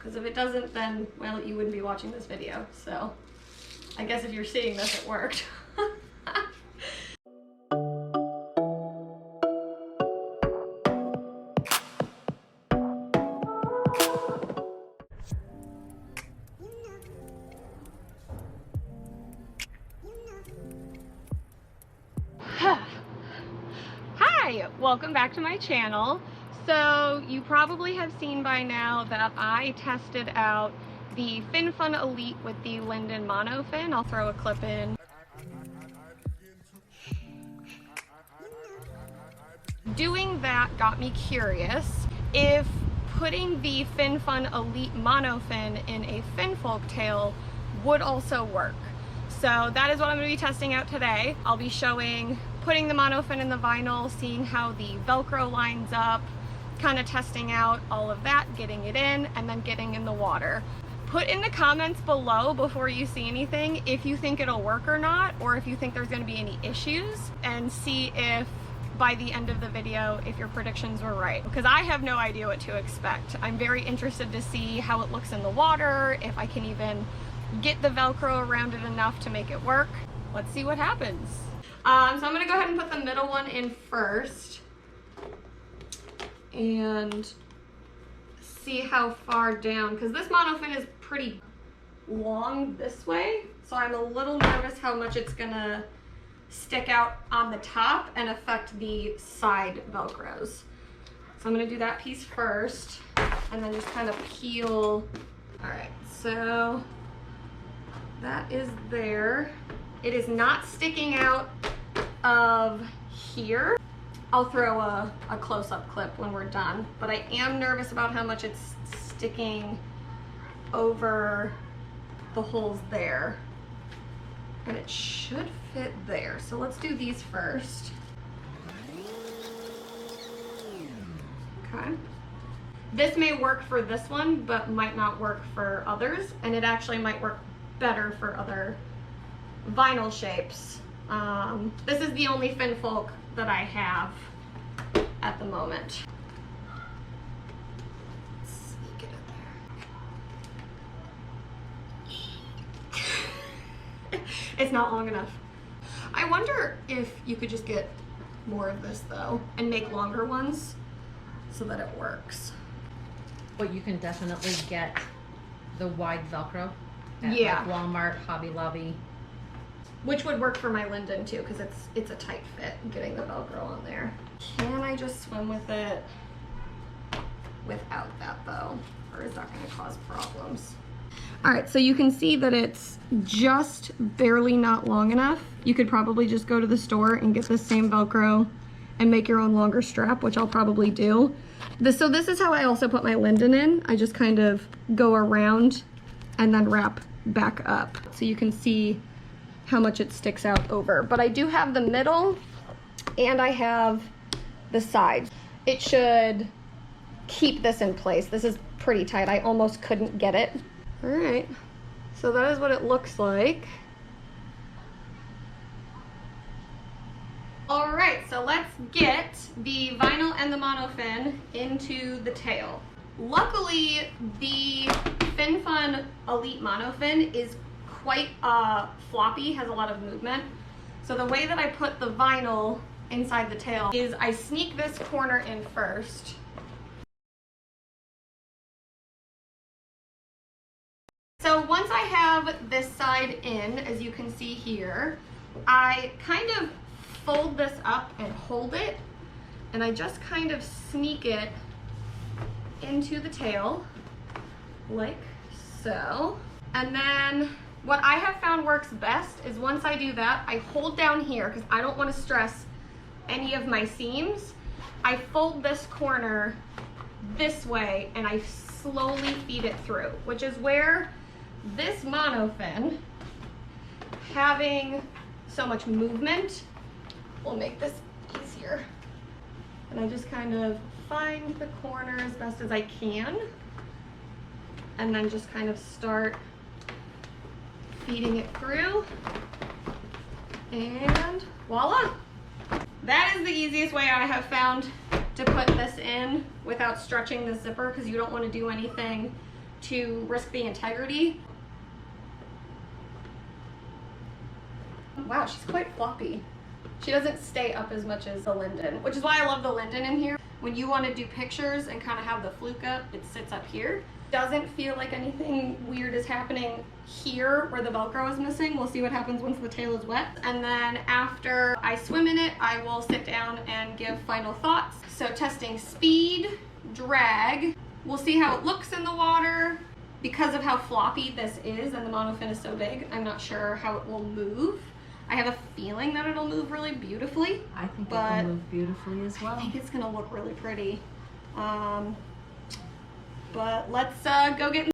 because if it doesn't, then, well, you wouldn't be watching this video. So I guess if you're seeing this, it worked. Hi, welcome back to my channel. So you probably have seen by now that I tested out the Finfolk Elite with the Linden Monofin. I'll throw a clip in. Doing that got me curious if putting the Finfolk Elite Monofin in a Finfolk tail would also work. So that is what I'm going to be testing out today. I'll be showing putting the monofin in the vinyl, seeing how the Velcro lines up, kind of testing out all of that, getting it in, and then getting in the water. Put in the comments below before you see anything if you think it'll work or not, or if you think there's going to be any issues, and see if by the end of the video if your predictions were right, because I have no idea what to expect. I'm very interested to see how it looks in the water, if I can even get the Velcro around it enough to make it work. Let's see what happens. So I'm gonna go ahead and put the middle one in first and see how far down, because this monofin is pretty long this way, so I'm a little nervous how much it's gonna stick out on the top and affect the side Velcros. So I'm gonna do that piece first and then just kind of peel. All right, so that is there. It is not sticking out of here. I'll throw a close-up clip when we're done, but I am nervous about how much it's sticking over the holes there. And it should fit there. So let's do these first. Okay. This may work for this one, but might not work for others, and it actually might work better for other vinyl shapes. This is the only Finfolk that I have at the moment. Let's sneak it in there. It's not long enough. I wonder if you could just get more of this though and make longer ones so that it works. But you can definitely get the wide Velcro at like Walmart, Hobby Lobby. Which would work for my Linden too, because it's a tight fit getting the Velcro on there. Can I just swim with it without that though? Or is that gonna cause problems? All right, so you can see that it's just barely not long enough. You could probably just go to the store and get the same Velcro and make your own longer strap, which I'll probably do. So this is how I also put my Linden in. I just kind of go around and then wrap back up. So you can see how much it sticks out over. But I do have the middle and I have the sides. It should keep this in place. This is pretty tight. I almost couldn't get it. All right, so that is what it looks like. All right, so let's get the vinyl and the monofin into the tail. Luckily, the Finfolk Elite Monofin is quite floppy, has a lot of movement. So the way that I put the vinyl inside the tail is I sneak this corner in first. So once I have this side in, as you can see here, I kind of fold this up and hold it, and I just kind of sneak it into the tail, like so. And then what I have found works best is once I do that, I hold down here because I don't want to stress any of my seams. I fold this corner this way and I slowly feed it through, which is where this monofin, having so much movement, will make this easier. And I just kind of find the corner as best as I can, and then just kind of start feeding it through, and voila. That is the easiest way I have found to put this in without stretching the zipper, because you don't want to do anything to risk the integrity. Wow, she's quite floppy. She doesn't stay up as much as the linden, which is why I love the linden in here. When you want to do pictures and kind of have the fluke up, it sits up here. Doesn't feel like anything weird is happening here where the Velcro is missing. We'll see what happens once the tail is wet. And then after I swim in it, I will sit down and give final thoughts. So testing speed, drag. We'll see how it looks in the water. Because of how floppy this is and the monofin is so big, I'm not sure how it will move. I have a feeling that it'll move really beautifully. I think it will move beautifully as well. I think it's gonna look really pretty. But let's go get in.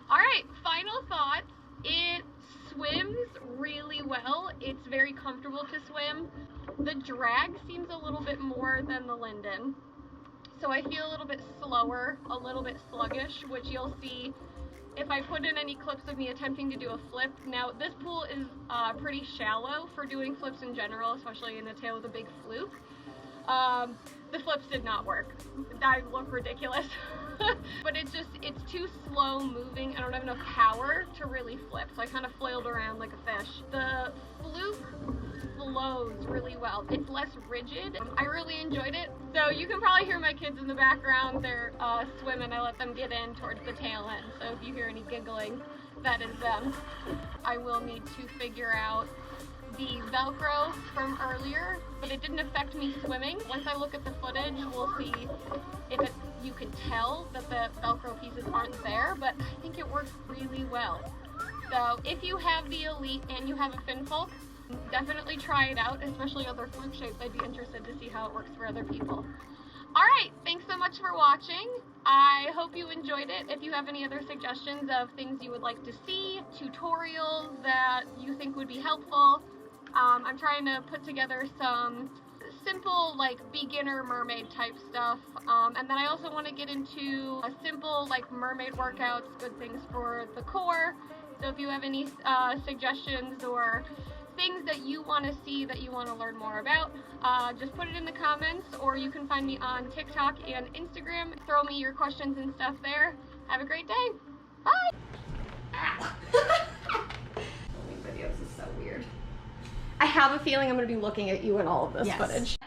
All right, final thoughts. It swims really well. It's very comfortable to swim. The drag seems a little bit more than the linden. So I feel a little bit slower, a little bit sluggish, which you'll see if I put in any clips of me attempting to do a flip. Now, this pool is pretty shallow for doing flips in general, especially in a tail with a big fluke. The flips did not work. I look ridiculous. But it's too slow moving. I don't have enough power to really flip, so I kind of flailed around like a fish. The fluke flows really well. It's less rigid. I really enjoyed it. So you can probably hear my kids in the background. They're swimming. I let them get in towards the tail end. So if you hear any giggling, that is them. I will need to figure out the Velcro from earlier, but it didn't affect me swimming. Once I look at the footage, we'll see if you can tell that the Velcro pieces aren't there, but I think it works really well. So if you have the Elite and you have a Finfolk, definitely try it out, especially other fluke shapes. I'd be interested to see how it works for other people. Alright, thanks so much for watching. I hope you enjoyed it. If you have any other suggestions of things you would like to see, tutorials that you think would be helpful, I'm trying to put together some simple, like, beginner mermaid type stuff, and then I also want to get into a simple, like, mermaid workouts, good things for the core. So if you have any suggestions or things that you want to see, that you want to learn more about, just put it in the comments, or you can find me on TikTok and Instagram. Throw me your questions and stuff there. Have a great day. Bye! Videos is so weird. I have a feeling I'm going to be looking at you in all of this footage.